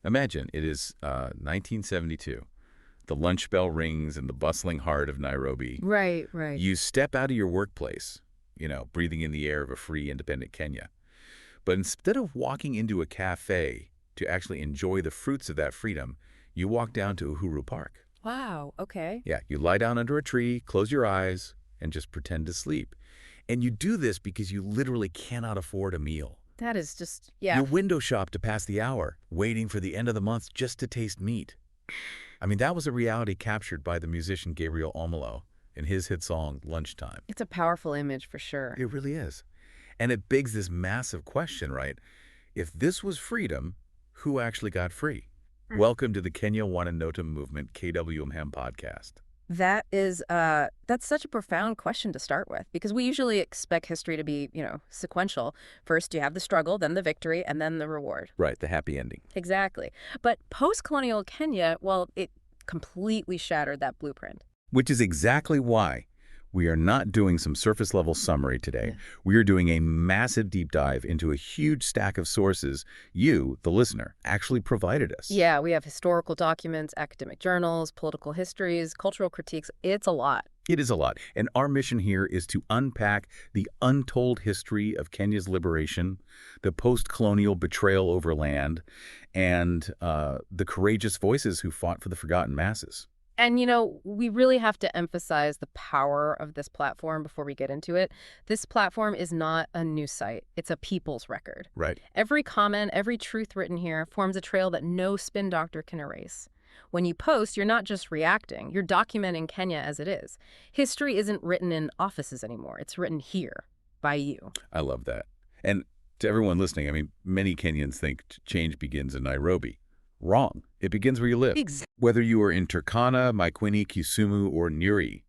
Imagine it is 1972. The lunch bell rings in the bustling heart of Nairobi. Right, right. You step out of your workplace, breathing in the air of a free, independent Kenya. But instead of walking into a cafe to actually enjoy the fruits of that freedom, you walk down to Uhuru Park. Wow, okay. Yeah, you lie down under a tree, close your eyes, and just pretend to sleep. And you do this because you literally cannot afford a meal. That is just, yeah. You window shop to pass the hour, waiting for the end of the month just to taste meat. I mean, that was a reality captured by the musician Gabriel Omolo in his hit song, Lunchtime. It's a powerful image for sure. It really is. And it begs this massive question, right? If this was freedom, who actually got free? Welcome to the Kenya Wananotam Movement KWMHAM podcast. That's such a profound question to start with, because we usually expect history to be, sequential. First, you have the struggle, then the victory, and then the reward. Right, the happy ending. Exactly. But post-colonial Kenya, well, it completely shattered that blueprint. Which is exactly why we are not doing some surface-level summary today. We are doing a massive deep dive into a huge stack of sources you, the listener, actually provided us. Yeah, we have historical documents, academic journals, political histories, cultural critiques. It's a lot. It is a lot. And our mission here is to unpack the untold history of Kenya's liberation, the post-colonial betrayal over land, and the courageous voices who fought for the forgotten masses. And, we really have to emphasize the power of this platform before we get into it. This platform is not a news site. It's a people's record. Right. Every comment, every truth written here forms a trail that no spin doctor can erase. When you post, you're not just reacting. You're documenting Kenya as it is. History isn't written in offices anymore. It's written here by you. I love that. And to everyone listening, I mean, many Kenyans think change begins in Nairobi. Wrong. It begins where you live. Whether you are in Turkana, Maikweni, Kisumu, or Nyeri.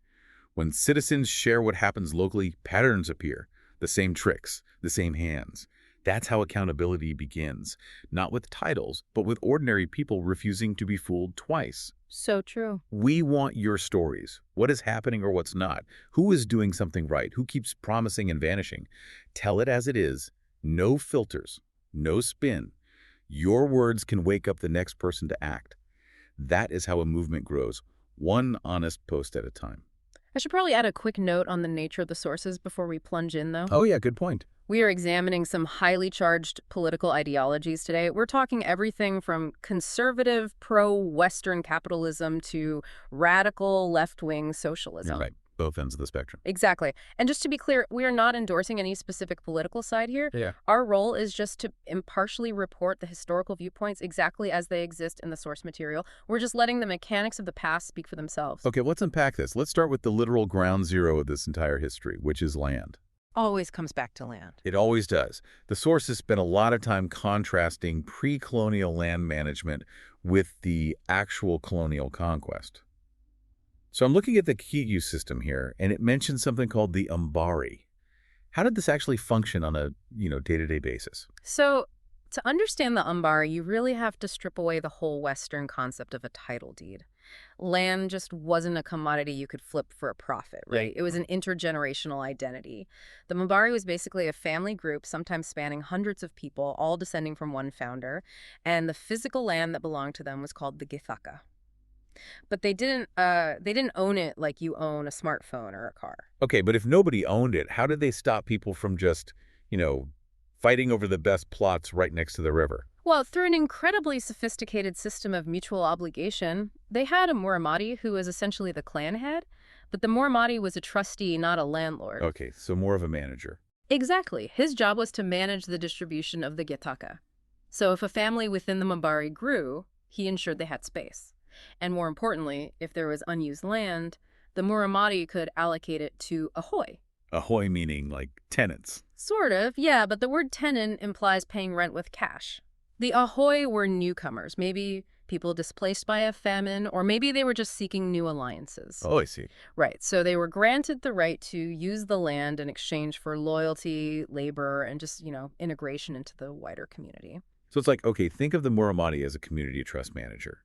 When citizens share what happens locally, patterns appear. The same tricks, the same hands. That's how accountability begins. Not with titles, but with ordinary people refusing to be fooled twice. So true. We want your stories. What is happening or what's not? Who is doing something right? Who keeps promising and vanishing? Tell it as it is. No filters. No spin. Your words can wake up the next person to act. That is how a movement grows, one honest post at a time. I should probably add a quick note on the nature of the sources before we plunge in, though. Oh, yeah, good point. We are examining some highly charged political ideologies today. We're talking everything from conservative pro-Western capitalism to radical left-wing socialism. Right. Both ends of the spectrum. Exactly. And just to be clear, we are not endorsing any specific political side here. Yeah. Our role is just to impartially report the historical viewpoints exactly as they exist in the source material. We're just letting the mechanics of the past speak for themselves. Okay, let's unpack this. Let's start with the literal ground zero of this entire history, which is land. Always comes back to land. It always does. The sources spent a lot of time contrasting pre-colonial land management with the actual colonial conquest. So I'm looking at the Kaggia system here, and it mentions something called the Umbari. How did this actually function on a, day-to-day basis? So to understand the Umbari, you really have to strip away the whole Western concept of a title deed. Land just wasn't a commodity you could flip for a profit, right? It was an intergenerational identity. The Umbari was basically a family group, sometimes spanning hundreds of people, all descending from one founder, and the physical land that belonged to them was called the Githaka. But they didn't own it like you own a smartphone or a car. Okay, but if nobody owned it, how did they stop people from just, fighting over the best plots right next to the river? Well, through an incredibly sophisticated system of mutual obligation, they had a Muramati who was essentially the clan head, but the Muramati was a trustee, not a landlord. Okay, so more of a manager. Exactly. His job was to manage the distribution of the Githaka. So if a family within the Mumbari grew, he ensured they had space. And more importantly, if there was unused land, the Muramati could allocate it to Ahoy. Ahoy meaning like tenants. Sort of, yeah, but the word tenant implies paying rent with cash. The Ahoy were newcomers, maybe people displaced by a famine, or maybe they were just seeking new alliances. Oh, I see. Right, so they were granted the right to use the land in exchange for loyalty, labor, and just, integration into the wider community. So it's like, okay, think of the Muramati as a community trust manager.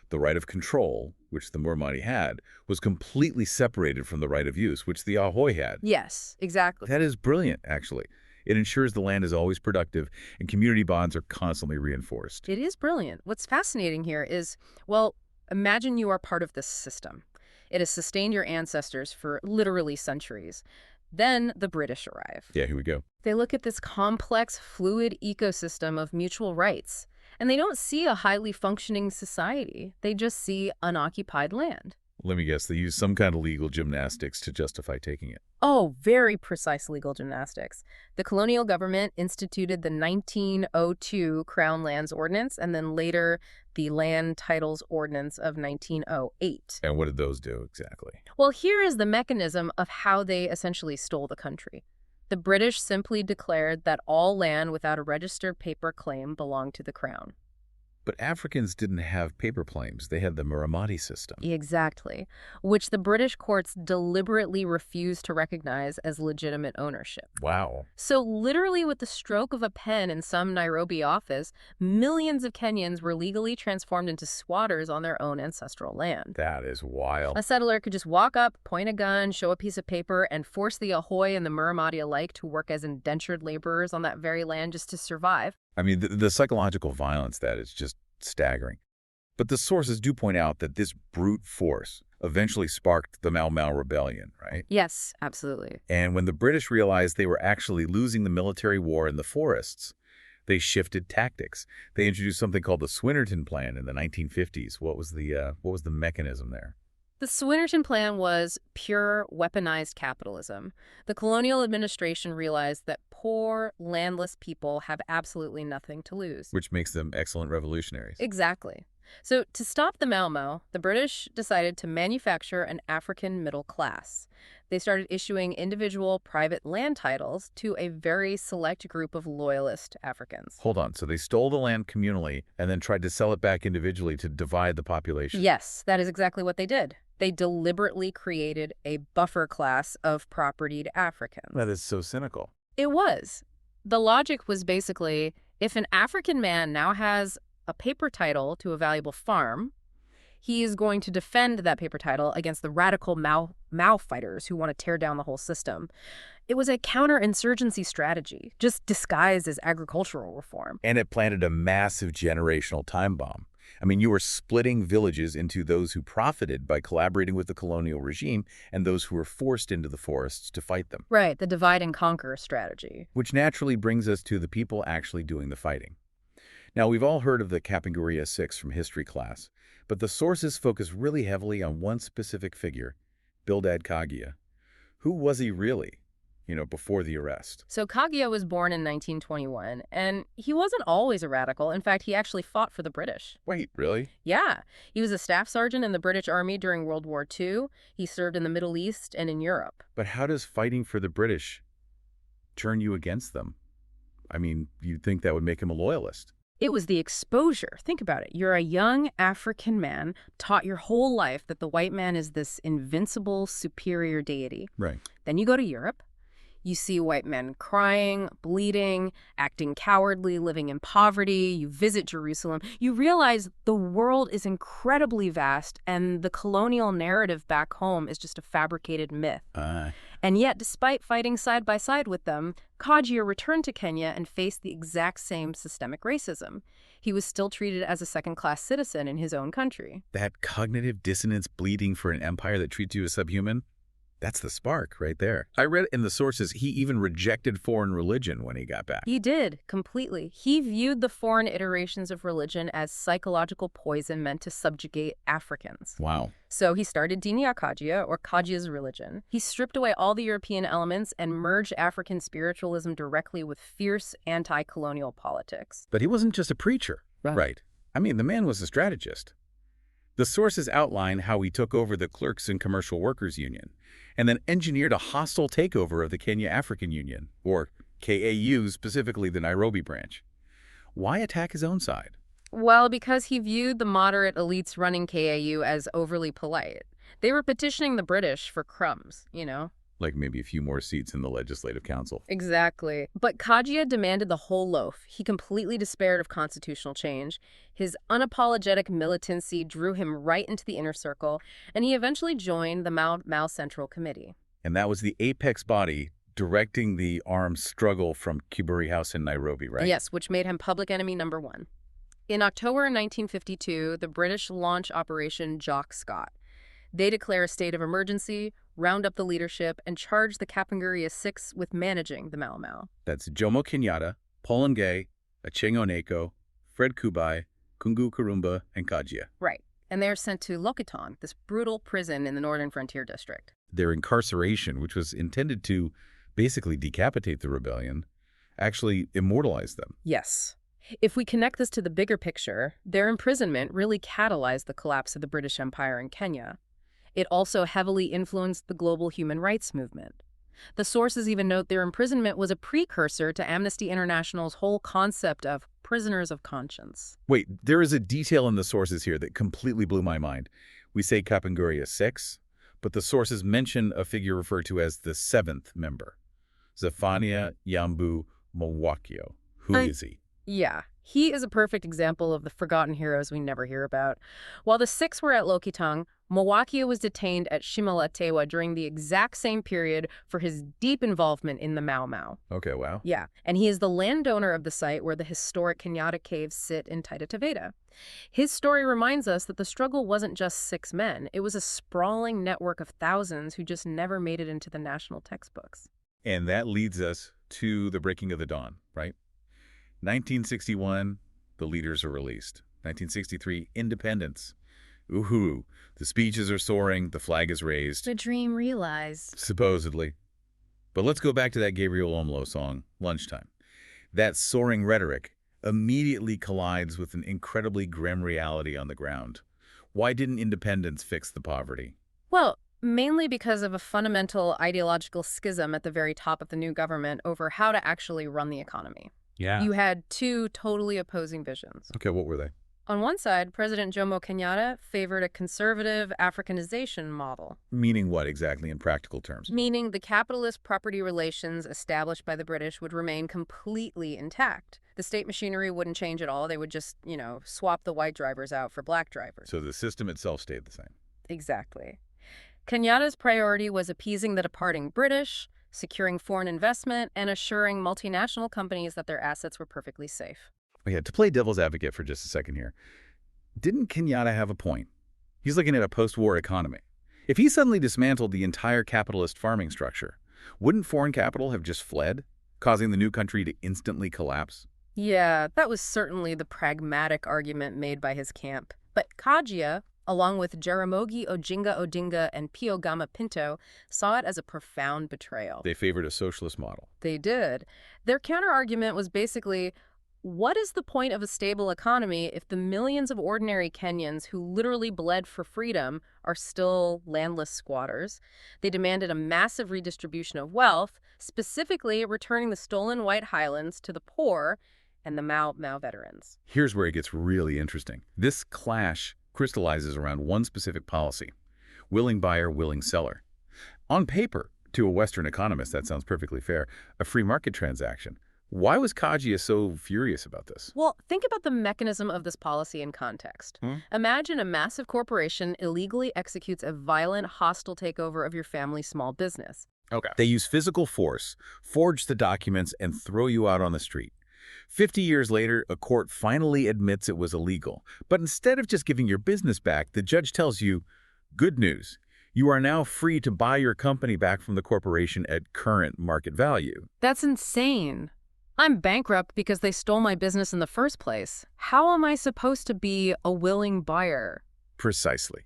The right of control, which the Muramati had, was completely separated from the right of use, which the Ahoy had. Yes, exactly. That is brilliant, actually. It ensures the land is always productive and community bonds are constantly reinforced. It is brilliant. What's fascinating here is, well, imagine you are part of this system. It has sustained your ancestors for literally centuries. Then the British arrive. Yeah, here we go. They look at this complex, fluid ecosystem of mutual rights, and they don't see a highly functioning society. They just see unoccupied land. Let me guess, they use some kind of legal gymnastics to justify taking it. Oh, very precise legal gymnastics. The colonial government instituted the 1902 Crown Lands Ordinance and then later the Land Titles Ordinance of 1908. And what did those do exactly? Well, here is the mechanism of how they essentially stole the country. The British simply declared that all land without a registered paper claim belonged to the Crown. But Africans didn't have paper claims. They had the Murang'a system. Exactly, which the British courts deliberately refused to recognize as legitimate ownership. Wow. So literally with the stroke of a pen in some Nairobi office, millions of Kenyans were legally transformed into squatters on their own ancestral land. That is wild. A settler could just walk up, point a gun, show a piece of paper, and force the Ahoy and the Murang'a alike to work as indentured laborers on that very land just to survive. I mean, the psychological violence, that is just staggering. But the sources do point out that this brute force eventually sparked the Mau Mau Rebellion, right? Yes, absolutely. And when the British realized they were actually losing the military war in the forests, they shifted tactics. They introduced something called the Swinnerton Plan in the 1950s. What was the mechanism there? The Swinnerton Plan was pure weaponized capitalism. The colonial administration realized that poor, landless people have absolutely nothing to lose. Which makes them excellent revolutionaries. Exactly. So to stop the Mau Mau, the British decided to manufacture an African middle class. They started issuing individual private land titles to a very select group of loyalist Africans. Hold on. So they stole the land communally and then tried to sell it back individually to divide the population. Yes, that is exactly what they did. They deliberately created a buffer class of propertied Africans. That is so cynical. It was. The logic was basically, if an African man now has a paper title to a valuable farm, he is going to defend that paper title against the radical Mau fighters who want to tear down the whole system. It was a counterinsurgency strategy, just disguised as agricultural reform. And it planted a massive generational time bomb. I mean, you were splitting villages into those who profited by collaborating with the colonial regime and those who were forced into the forests to fight them. Right, the divide and conquer strategy. Which naturally brings us to the people actually doing the fighting. Now, we've all heard of the Kapenguria Six from history class, but the sources focus really heavily on one specific figure, Bildad Kaggia. Who was he really, before the arrest? So Kaggia was born in 1921, and he wasn't always a radical. In fact, he actually fought for the British. Wait, really? Yeah. He was a staff sergeant in the British Army during World War II. He served in the Middle East and in Europe. But how does fighting for the British turn you against them? I mean, you'd think that would make him a loyalist. It was the exposure. Think about it. You're a young African man taught your whole life that the white man is this invincible, superior deity. Right. Then you go to Europe. You see white men crying, bleeding, acting cowardly, living in poverty. You visit Jerusalem. You realize the world is incredibly vast, and the colonial narrative back home is just a fabricated myth. And yet, despite fighting side by side with them, Kaggia returned to Kenya and faced the exact same systemic racism. He was still treated as a second-class citizen in his own country. That cognitive dissonance bleeding for an empire that treats you as subhuman? That's the spark right there. I read in the sources he even rejected foreign religion when he got back. He did, completely. He viewed the foreign iterations of religion as psychological poison meant to subjugate Africans. Wow. So he started Dinia Kaggia, or Kaggia's religion. He stripped away all the European elements and merged African spiritualism directly with fierce anti-colonial politics. But he wasn't just a preacher. Right. I mean, the man was a strategist. The sources outline how he took over the Clerks and Commercial Workers Union and then engineered a hostile takeover of the Kenya African Union, or KAU, specifically the Nairobi branch. Why attack his own side? Well, because he viewed the moderate elites running KAU as overly polite. They were petitioning the British for crumbs, Like maybe a few more seats in the Legislative Council. Exactly. But Kaggia demanded the whole loaf. He completely despaired of constitutional change. His unapologetic militancy drew him right into the inner circle, and he eventually joined the Mau Mau Central Committee. And that was the apex body directing the armed struggle from Kubai House in Nairobi, right? Yes, which made him public enemy number one. In October 1952, the British launch Operation Jock Scott. They declare a state of emergency, round up the leadership, and charge the Kapenguria Six with managing the Mau Mau. That's Jomo Kenyatta, Paul Ngei, Achieng Oneko, Fred Kubai, Karumba, and Kaggia. Right. And they're sent to Lokiton, this brutal prison in the Northern Frontier District. Their incarceration, which was intended to basically decapitate the rebellion, actually immortalized them. Yes. If we connect this to the bigger picture, their imprisonment really catalyzed the collapse of the British Empire in Kenya. It also heavily influenced the global human rights movement. The sources even note their imprisonment was a precursor to Amnesty International's whole concept of prisoners of conscience. Wait, there is a detail in the sources here that completely blew my mind. We say Kapenguria Six, but the sources mention a figure referred to as the seventh member, Zephaniah Yambu Mwakio. Who is he? Yeah, he is a perfect example of the forgotten heroes we never hear about. While the Six were at Lokitong, Mwakio was detained at Shimalatewa during the exact same period for his deep involvement in the Mau Mau. Okay, wow. Yeah, and he is the landowner of the site where the historic Kenyatta caves sit in Taita Taveta. His story reminds us that the struggle wasn't just 6 men. It was a sprawling network of thousands who just never made it into the national textbooks. And that leads us to the breaking of the dawn, right? 1961, the leaders are released. 1963, independence. Uhuru. The speeches are soaring, the flag is raised. The dream realized. Supposedly. But let's go back to that Gabriel Omlo song, Lunchtime. That soaring rhetoric immediately collides with an incredibly grim reality on the ground. Why didn't independence fix the poverty? Well, mainly because of a fundamental ideological schism at the very top of the new government over how to actually run the economy. Yeah. You had 2 totally opposing visions. Okay, what were they? On one side, President Jomo Kenyatta favored a conservative Africanization model. Meaning what exactly in practical terms? Meaning the capitalist property relations established by the British would remain completely intact. The state machinery wouldn't change at all. They would just, swap the white drivers out for black drivers. So the system itself stayed the same. Exactly. Kenyatta's priority was appeasing the departing British, securing foreign investment, and assuring multinational companies that their assets were perfectly safe. Yeah, to play devil's advocate for just a second here, didn't Kenyatta have a point? He's looking at a post-war economy. If he suddenly dismantled the entire capitalist farming structure, wouldn't foreign capital have just fled, causing the new country to instantly collapse? Yeah, that was certainly the pragmatic argument made by his camp. But Kaggia, along with Jaramogi Oginga Odinga and Pio Gama Pinto, saw it as a profound betrayal. They favored a socialist model. They did. Their counterargument was basically, what is the point of a stable economy if the millions of ordinary Kenyans who literally bled for freedom are still landless squatters? They demanded a massive redistribution of wealth, specifically returning the stolen white highlands to the poor and the Mau Mau veterans. Here's where it gets really interesting. This clash crystallizes around one specific policy: willing buyer, willing seller. On paper, to a Western economist, that sounds perfectly fair, a free market transaction. Why was Kaggia so furious about this? Well, think about the mechanism of this policy in context. Imagine a massive corporation illegally executes a violent, hostile takeover of your family's small business. Okay. They use physical force, forge the documents, and throw you out on the street. 50 years later, a court finally admits it was illegal. But instead of just giving your business back, the judge tells you, good news, you are now free to buy your company back from the corporation at current market value. That's insane. I'm bankrupt because they stole my business in the first place. How am I supposed to be a willing buyer? Precisely.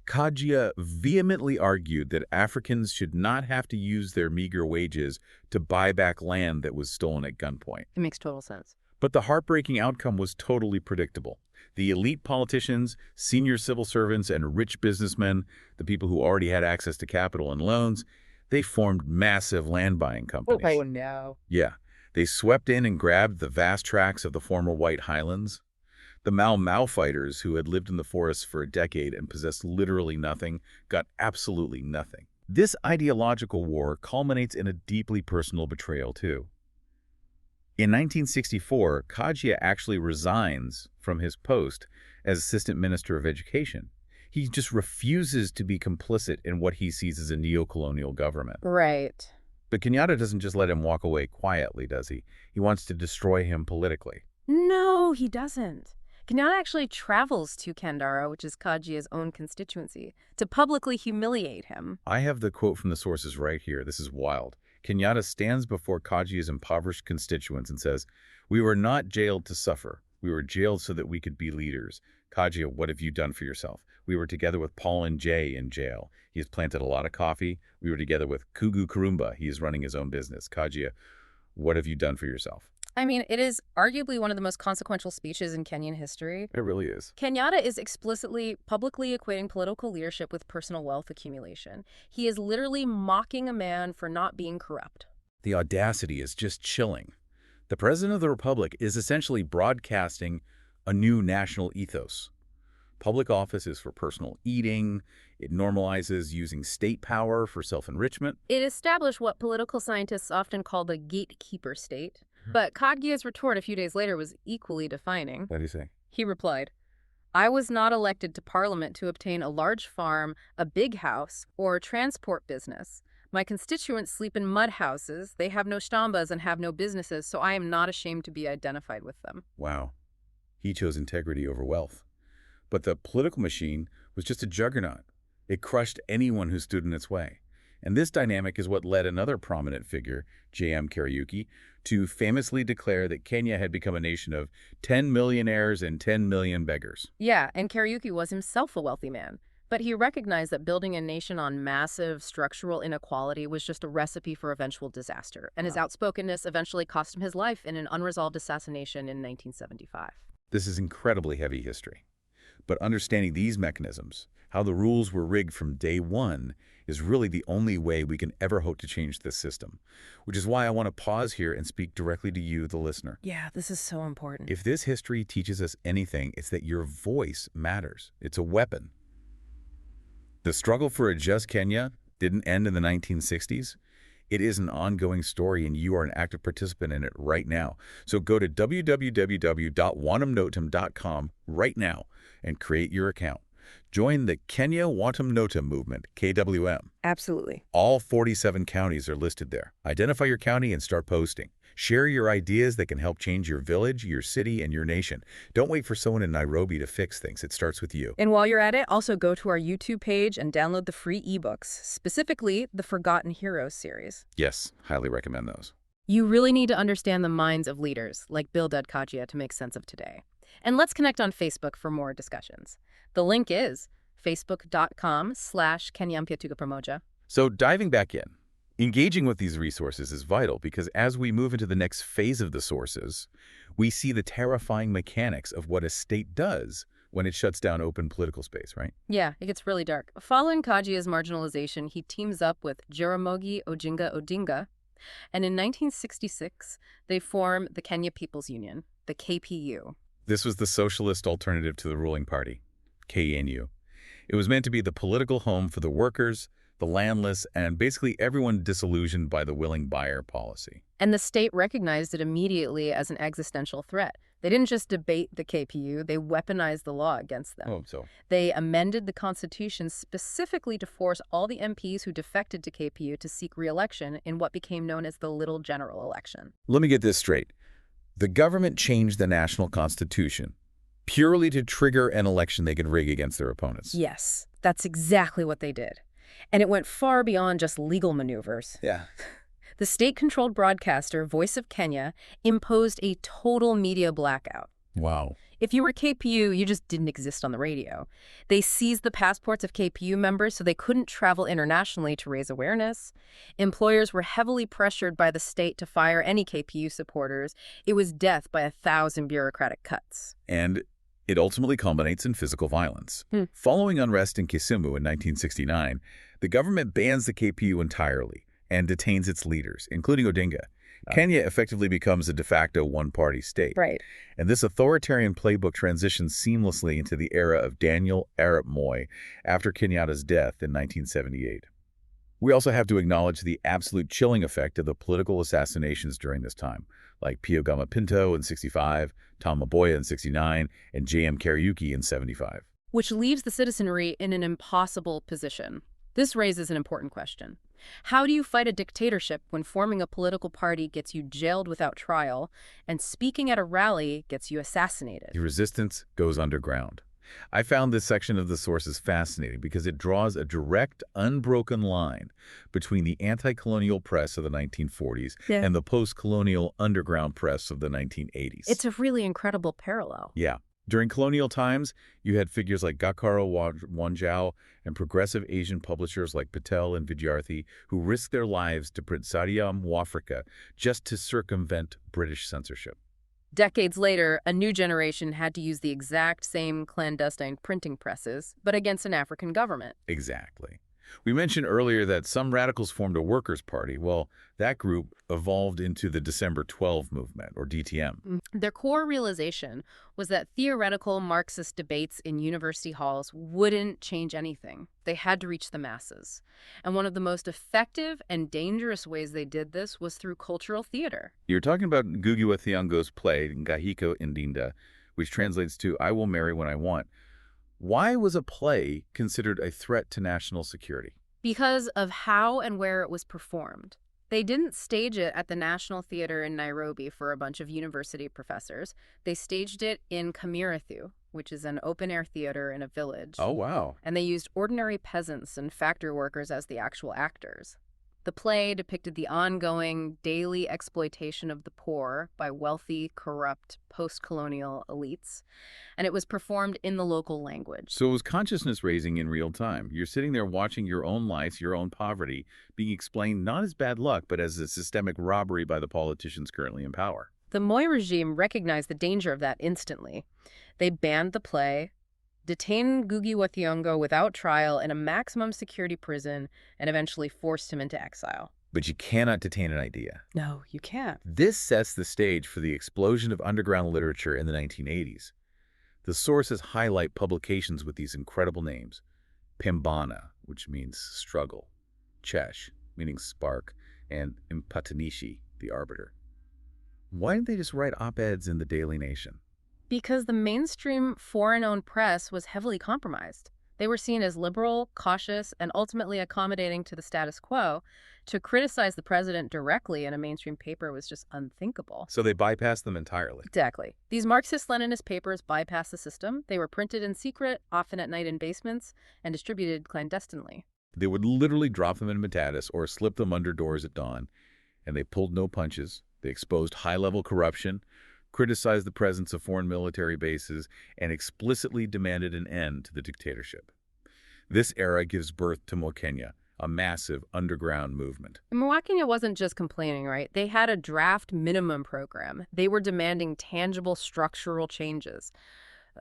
Kaggia vehemently argued that Africans should not have to use their meager wages to buy back land that was stolen at gunpoint. It makes total sense. But the heartbreaking outcome was totally predictable. The elite politicians, senior civil servants, and rich businessmen, the people who already had access to capital and loans, they formed massive land-buying companies. Oh, no. Yeah. They swept in and grabbed the vast tracts of the former White Highlands. The Mau Mau fighters, who had lived in the forests for a decade and possessed literally nothing, got absolutely nothing. This ideological war culminates in a deeply personal betrayal, too. In 1964, Kaggia actually resigns from his post as Assistant Minister of Education. He just refuses to be complicit in what he sees as a neo-colonial government. Right. But Kenyatta doesn't just let him walk away quietly, does he? He wants to destroy him politically. No, he doesn't. Kenyatta actually travels to Kandara, which is Kaggia's own constituency, to publicly humiliate him. I have the quote from the sources right here. This is wild. Kenyatta stands before Kaggia's impoverished constituents and says, "We were not jailed to suffer. We were jailed so that we could be leaders. Kaggia, what have you done for yourself? We were together with Paul Ngei in jail. He has planted a lot of coffee. We were together with Karumba. He is running his own business. Kaggia, what have you done for yourself?" I mean, it is arguably one of the most consequential speeches in Kenyan history. It really is. Kenyatta is explicitly, publicly equating political leadership with personal wealth accumulation. He is literally mocking a man for not being corrupt. The audacity is just chilling. The President of the Republic is essentially broadcasting a new national ethos. Public office is for personal eating. It normalizes using state power for self-enrichment. It established what political scientists often call the gatekeeper state. But Kaggia's retort a few days later was equally defining. What do you say? He replied, "I was not elected to parliament to obtain a large farm, a big house, or a transport business. My constituents sleep in mud houses, they have no stambas and have no businesses, so I am not ashamed to be identified with them." Wow. He chose integrity over wealth. But the political machine was just a juggernaut. It crushed anyone who stood in its way. And this dynamic is what led another prominent figure, J.M. Kariuki, to famously declare that Kenya had become a nation of 10 millionaires and 10 million beggars. Yeah, and Kariuki was himself a wealthy man. But he recognized that building a nation on massive structural inequality was just a recipe for eventual disaster. And his outspokenness eventually cost him his life in an unresolved assassination in 1975. This is incredibly heavy history. But understanding these mechanisms, how the rules were rigged from day one, is really the only way we can ever hope to change this system. Which is why I want to pause here and speak directly to you, the listener. Yeah, this is so important. If this history teaches us anything, it's that your voice matters. It's a weapon. The struggle for a just Kenya didn't end in the 1960s. It is an ongoing story, and you are an active participant in it right now. So go to www.wantamnotam.com right now and create your account. Join the Kenya Wantam Notam movement, KWM. Absolutely. All 47 counties are listed there. Identify your county and start posting. Share your ideas that can help change your village, your city, and your nation. Don't wait for someone in Nairobi to fix things. It starts with you. And while you're at it, also go to our YouTube page and download the free ebooks, specifically the Forgotten Heroes series. Yes, highly recommend those. You really need to understand the minds of leaders like Bildad Kaggia to make sense of today. And let's connect on Facebook for more discussions. The link is facebook.com/Kenyampiatugapamoja. So diving back in, engaging with these resources is vital because as we move into the next phase of the sources, we see the terrifying mechanics of what a state does when it shuts down open political space, right? Yeah, it gets really dark. Following Kaggia's marginalization, he teams up with Jaramogi Oginga Odinga, and in 1966, they form the Kenya People's Union, the KPU. This was the socialist alternative to the ruling party, KNU. It was meant to be the political home for the workers, the landless, and basically everyone disillusioned by the willing buyer policy. And the state recognized it immediately as an existential threat. They didn't just debate the KPU, they weaponized the law against them. Oh, so? They amended the Constitution specifically to force all the MPs who defected to KPU to seek re-election in what became known as the Little General Election. Let me get this straight. The government changed the national constitution purely to trigger an election they could rig against their opponents. Yes, that's exactly what they did. And it went far beyond just legal maneuvers. Yeah. The state-controlled broadcaster, Voice of Kenya, imposed a total media blackout. Wow. If you were KPU, you just didn't exist on the radio. They seized the passports of KPU members so they couldn't travel internationally to raise awareness. Employers were heavily pressured by the state to fire any KPU supporters. It was death by 1,000 bureaucratic cuts. And it ultimately culminates in physical violence. Following unrest in Kisumu in 1969, the government bans the KPU entirely and detains its leaders, including Odinga. Kenya effectively becomes a de facto one-party state. Right. And this authoritarian playbook transitions seamlessly into the era of Daniel Arap Moi after Kenyatta's death in 1978. We also have to acknowledge the absolute chilling effect of the political assassinations during this time, like Pio Gama Pinto in 65, Tom Mboya in 69, and J.M. Kariuki in 75. Which leaves the citizenry in an impossible position. This raises an important question. How do you fight a dictatorship when forming a political party gets you jailed without trial and speaking at a rally gets you assassinated? The resistance goes underground. I found this section of the sources fascinating because it draws a direct, unbroken line between the anti-colonial press of the 1940s and the post-colonial underground press of the 1980s. It's a really incredible parallel. Yeah. During colonial times, you had figures like Gakaro Wanjao and progressive Asian publishers like Patel and Vidyarthi who risked their lives to print Satyam Wafrika just to circumvent British censorship. Decades later, a new generation had to use the exact same clandestine printing presses, but against an African government. Exactly. We mentioned earlier that some radicals formed a workers' party. Well, that group evolved into the December 12 movement, or DTM. Their core realization was that theoretical Marxist debates in university halls wouldn't change anything. They had to reach the masses. And one of the most effective and dangerous ways they did this was through cultural theater. You're talking about Ngugi wa Thiong'o's play, Ngahiko Indinda, which translates to I Will Marry When I Want. Why was a play considered a threat to national security? Because of how and where it was performed. They didn't stage it at the National Theatre in Nairobi for a bunch of university professors. They staged it in Kamirathu, which is an open-air theater in a village. Oh, wow. And they used ordinary peasants and factory workers as the actual actors. The play depicted the ongoing daily exploitation of the poor by wealthy, corrupt, post-colonial elites, and it was performed in the local language. So it was consciousness raising in real time. You're sitting there watching your own life, your own poverty, being explained not as bad luck, but as a systemic robbery by the politicians currently in power. The Moi regime recognized the danger of that instantly. They banned the play, detained Ngugi wa Thiong'o without trial in a maximum security prison, and eventually forced him into exile. But you cannot detain an idea. No, you can't. This sets the stage for the explosion of underground literature in the 1980s. The sources highlight publications with these incredible names. Pambana, which means struggle, Chesh, meaning spark, and Mpatanishi, the arbiter. Why didn't they just write op-eds in the Daily Nation? Because the mainstream foreign-owned press was heavily compromised. They were seen as liberal, cautious, and ultimately accommodating to the status quo. To criticize the president directly in a mainstream paper was just unthinkable. So they bypassed them entirely. Exactly. These Marxist-Leninist papers bypassed the system. They were printed in secret, often at night in basements, and distributed clandestinely. They would literally drop them in Matatis or slip them under doors at dawn, and they pulled no punches. They exposed high-level corruption, criticized the presence of foreign military bases, and explicitly demanded an end to the dictatorship. This era gives birth to Mo Kenya, a massive underground movement. Murang'a Kenya wasn't just complaining, right? They had a draft minimum program. They were demanding tangible structural changes.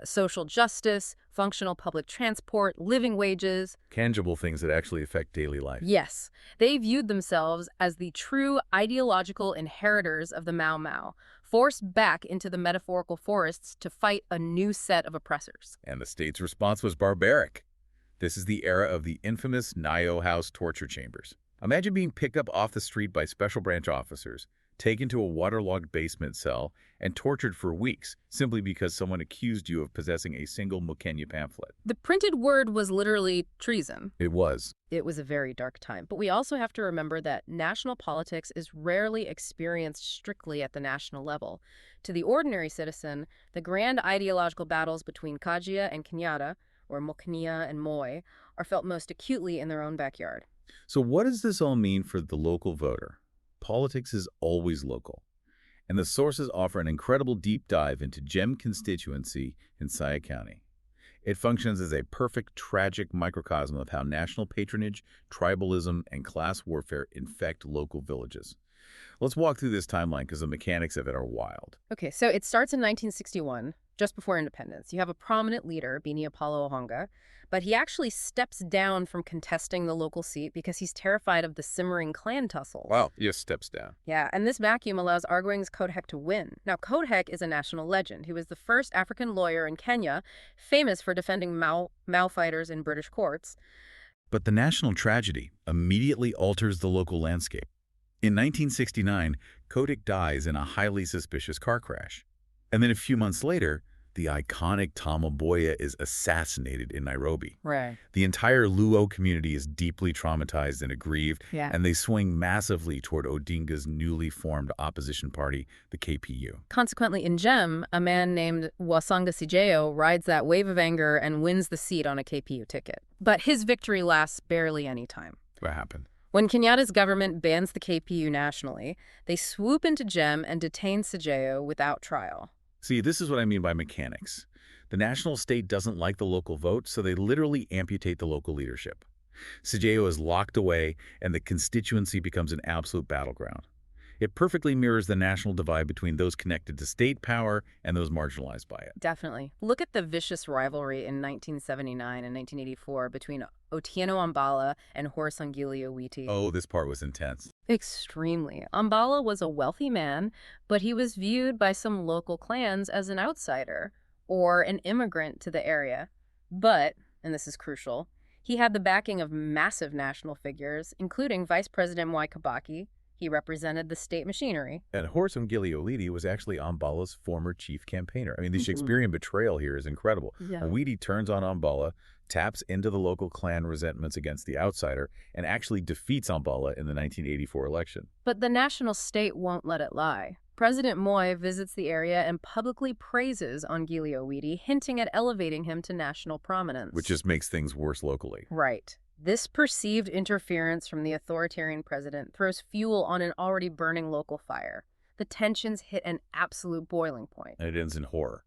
Social justice, functional public transport, living wages. Tangible things that actually affect daily life. Yes. They viewed themselves as the true ideological inheritors of the Mau Mau, forced back into the metaphorical forests to fight a new set of oppressors. And the state's response was barbaric. This is the era of the infamous Nyo House torture chambers. Imagine being picked up off the street by special branch officers, taken to a waterlogged basement cell, and tortured for weeks simply because someone accused you of possessing a single Mo Kenya pamphlet. The printed word was literally treason. It was. It was a very dark time. But we also have to remember that national politics is rarely experienced strictly at the national level. To the ordinary citizen, the grand ideological battles between Kaggia and Kenyatta, or Mo Kenya and Moi, are felt most acutely in their own backyard. So what does this all mean for the local voter? Politics is always local, and the sources offer an incredible deep dive into Gem constituency in Saya County. It functions as a perfect, tragic microcosm of how national patronage, tribalism, and class warfare infect local villages. Let's walk through this timeline because the mechanics of it are wild. Okay, so it starts in 1961, just before independence. You have a prominent leader, Bini Apollo Ohonga, but he actually steps down from contesting the local seat because he's terrified of the simmering clan tussles. Wow, he just steps down. Yeah, and this vacuum allows Arguing's Kodhek to win. Now, Kodhek is a national legend. He was the first African lawyer in Kenya, famous for defending Mau fighters in British courts. But the national tragedy immediately alters the local landscape. In 1969, Kodhek dies in a highly suspicious car crash. And then a few months later, the iconic Tom Mboya is assassinated in Nairobi. Right. The entire Luo community is deeply traumatized and aggrieved, Yeah. and they swing massively toward Odinga's newly formed opposition party, the KPU. Consequently, in Jem, a man named Wasanga Sijeyo rides that wave of anger and wins the seat on a KPU ticket. But his victory lasts barely any time. What happened? When Kenyatta's government bans the KPU nationally, they swoop into Jem and detain Sijeyo without trial. See, this is what I mean by mechanics. The national state doesn't like the local vote, so they literally amputate the local leadership. Sijeyo is locked away, and the constituency becomes an absolute battleground. It perfectly mirrors the national divide between those connected to state power and those marginalized by it. Definitely. Look at the vicious rivalry in 1979 and 1984 between Otieno Ambala and Horace Ongili. Oh, this part was intense. Extremely. Ambala was a wealthy man, but he was viewed by some local clans as an outsider or an immigrant to the area. But, and this is crucial, he had the backing of massive national figures, including Vice President Mwai Kibaki. He represented the state machinery. And Horace Ongili was actually Ambala's former chief campaigner. I mean, the Shakespearean betrayal here is incredible. Yeah. Owiti turns on Ambala, taps into the local clan resentments against the outsider, and actually defeats Ambala in the 1984 election. But the national state won't let it lie. President Moi visits the area and publicly praises Ongili, hinting at elevating him to national prominence. Which just makes things worse locally. Right. This perceived interference from the authoritarian president throws fuel on an already burning local fire. The tensions hit an absolute boiling point. And it ends in horror.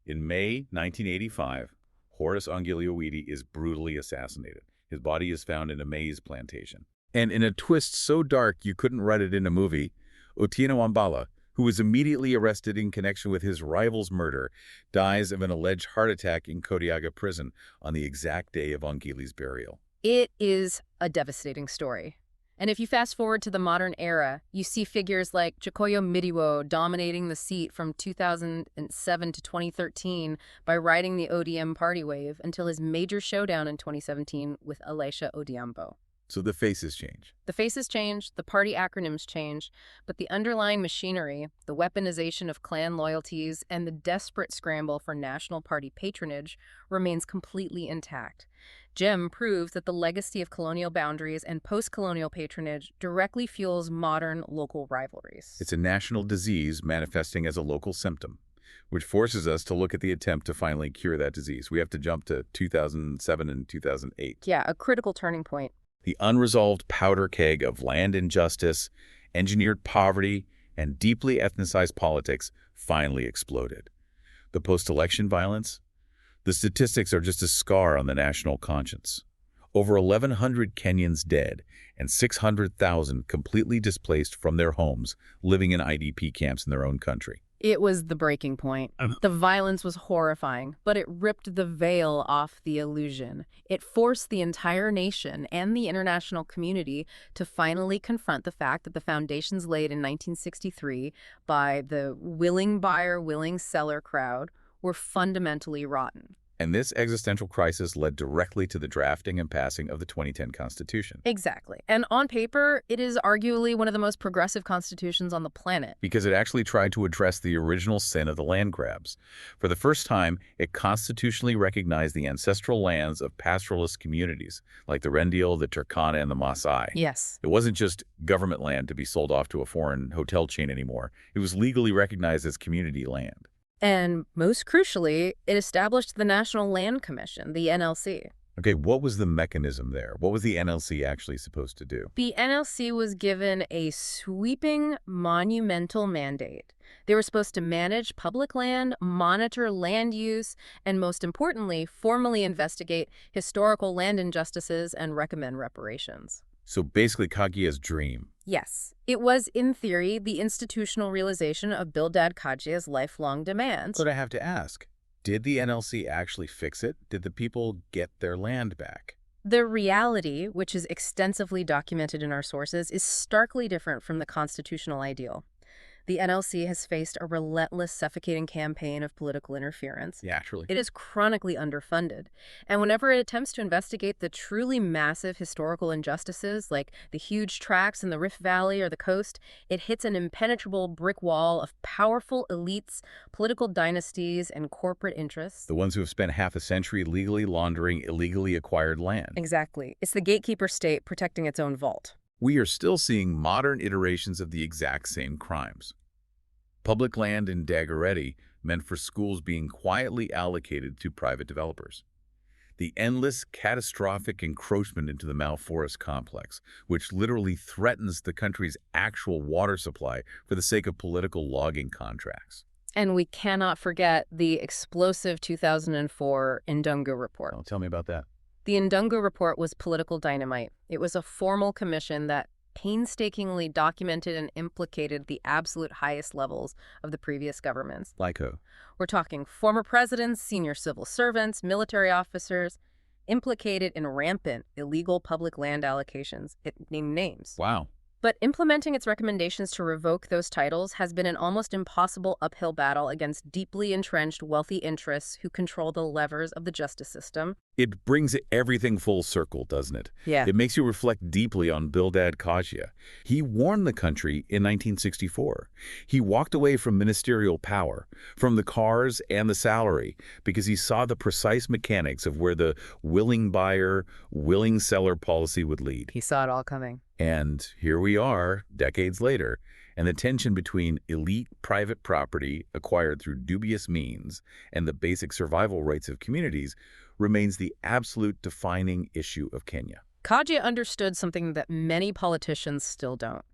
In May 1985, Horace Ongili is brutally assassinated. His body is found in a maize plantation. And in a twist so dark you couldn't write it in a movie, Otieno Ambala, who was immediately arrested in connection with his rival's murder, dies of an alleged heart attack in Kodiaga prison on the exact day of Ongili's burial. It is a devastating story. And if you fast forward to the modern era, you see figures like Chikoyo Midiwo dominating the seat from 2007 to 2013 by riding the ODM party wave until his major showdown in 2017 with Elisha Odhiambo. So the faces change. The faces change, the party acronyms change, but the underlying machinery, the weaponization of clan loyalties, and the desperate scramble for national party patronage remains completely intact. Jem proves that the legacy of colonial boundaries and post-colonial patronage directly fuels modern local rivalries. It's a national disease manifesting as a local symptom, which forces us to look at the attempt to finally cure that disease. We have to jump to 2007 and 2008. Yeah, a critical turning point. The unresolved powder keg of land injustice, engineered poverty, and deeply ethnicized politics finally exploded. The post-election violence? The statistics are just a scar on the national conscience. Over 1,100 Kenyans dead and 600,000 completely displaced from their homes, living in IDP camps in their own country. It was the breaking point. The violence was horrifying, but it ripped the veil off the illusion. It forced the entire nation and the international community to finally confront the fact that the foundations laid in 1963 by the willing buyer, willing seller crowd were fundamentally rotten. And this existential crisis led directly to the drafting and passing of the 2010 Constitution. Exactly. And on paper, it is arguably one of the most progressive constitutions on the planet. Because it actually tried to address the original sin of the land grabs. For the first time, it constitutionally recognized the ancestral lands of pastoralist communities, like the Rendille, the Turkana, and the Maasai. Yes. It wasn't just government land to be sold off to a foreign hotel chain anymore. It was legally recognized as community land. And most crucially, it established the National Land Commission, the NLC. Okay, what was the mechanism there? What was the NLC actually supposed to do? The NLC was given a sweeping, monumental mandate. They were supposed to manage public land, monitor land use, and most importantly, formally investigate historical land injustices and recommend reparations. So basically Kaggia's dream. Yes. It was, in theory, the institutional realization of Bildad Kaggia's lifelong demands. But I have to ask, did the NLC actually fix it? Did the people get their land back? The reality, which is extensively documented in our sources, is starkly different from the constitutional ideal. The NLC has faced a relentless, suffocating campaign of political interference. Yeah, actually. It is chronically underfunded. And whenever it attempts to investigate the truly massive historical injustices, like the huge tracts in the Rift Valley or the coast, it hits an impenetrable brick wall of powerful elites, political dynasties, and corporate interests. The ones who have spent half a century legally laundering illegally acquired land. Exactly. It's the gatekeeper state protecting its own vault. We are still seeing modern iterations of the exact same crimes. Public land in Dagoretti meant for schools being quietly allocated to private developers. The endless, catastrophic encroachment into the Mau Forest complex, which literally threatens the country's actual water supply for the sake of political logging contracts. And we cannot forget the explosive 2004 Ndungu report. Oh, tell me about that. The Ndungu report was political dynamite. It was a formal commission that painstakingly documented and implicated the absolute highest levels of the previous governments. Like who? We're talking former presidents, senior civil servants, military officers, implicated in rampant illegal public land allocations. It named names. Wow. But implementing its recommendations to revoke those titles has been an almost impossible uphill battle against deeply entrenched wealthy interests who control the levers of the justice system. It brings everything full circle, doesn't it? Yeah. It makes you reflect deeply on Bildad Kaggia. He warned the country in 1964. He walked away from ministerial power, from the cars and the salary, because he saw the precise mechanics of where the willing buyer, willing seller policy would lead. He saw it all coming. And here we are, decades later, and the tension between elite private property acquired through dubious means and the basic survival rights of communities remains the absolute defining issue of Kenya. Kaggia understood something that many politicians still don't.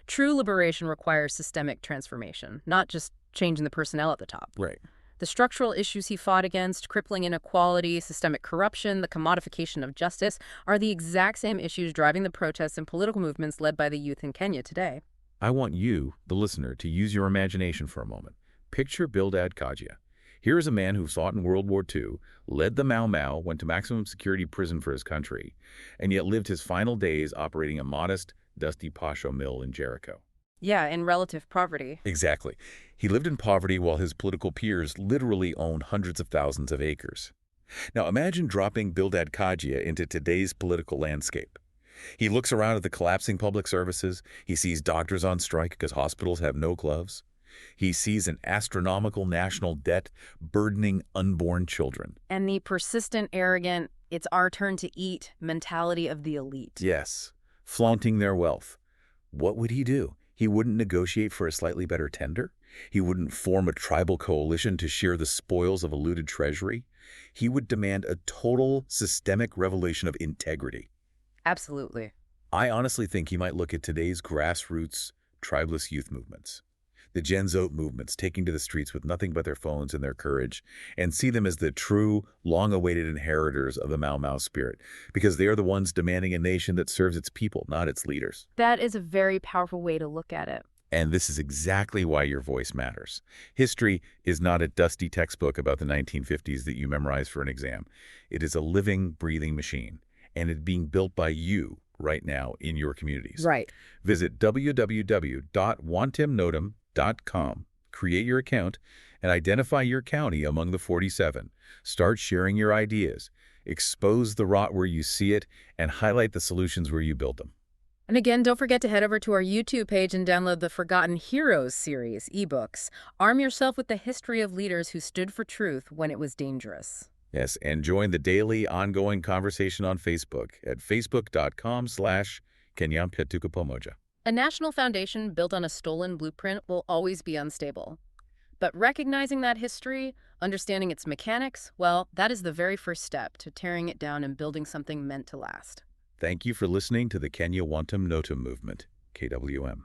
True liberation requires systemic transformation, not just changing the personnel at the top. Right. The structural issues he fought against, crippling inequality, systemic corruption, the commodification of justice, are the exact same issues driving the protests and political movements led by the youth in Kenya today. I want you, the listener, to use your imagination for a moment. Picture Bildad Kaggia. Here is a man who fought in World War II, led the Mau Mau, went to maximum security prison for his country, and yet lived his final days operating a modest, dusty posho mill in Jericho. Yeah, in relative poverty. Exactly. He lived in poverty while his political peers literally owned hundreds of thousands of acres. Now imagine dropping Bildad Kaggia into today's political landscape. He looks around at the collapsing public services. He sees doctors on strike because hospitals have no gloves. He sees an astronomical national debt burdening unborn children. And the persistent, arrogant, it's our turn to eat mentality of the elite. Yes, flaunting their wealth. What would he do? He wouldn't negotiate for a slightly better tender. He wouldn't form a tribal coalition to share the spoils of a looted treasury. He would demand a total systemic revelation of integrity. Absolutely. I honestly think he might look at today's grassroots tribeless youth movements, the Gen Z movements taking to the streets with nothing but their phones and their courage, and see them as the true, long-awaited inheritors of the Mau Mau spirit, because they are the ones demanding a nation that serves its people, not its leaders. That is a very powerful way to look at it. And this is exactly why your voice matters. History is not a dusty textbook about the 1950s that you memorize for an exam. It is a living, breathing machine, and it's being built by you right now in your communities. Right. Visit www.wantimnotum.com, create your account, and identify your county among the 47. Start sharing your ideas, expose the rot where you see it, and highlight the solutions where you build them. And again, don't forget to head over to our YouTube page and download the Forgotten Heroes series, ebooks. Arm yourself with the history of leaders who stood for truth when it was dangerous. Yes, and join the daily ongoing conversation on Facebook at facebook.com/Kenyan. A national foundation built on a stolen blueprint will always be unstable. But recognizing that history, understanding its mechanics, well, that is the very first step to tearing it down and building something meant to last. Thank you for listening to the Kenya Wantim Notum movement, KWM.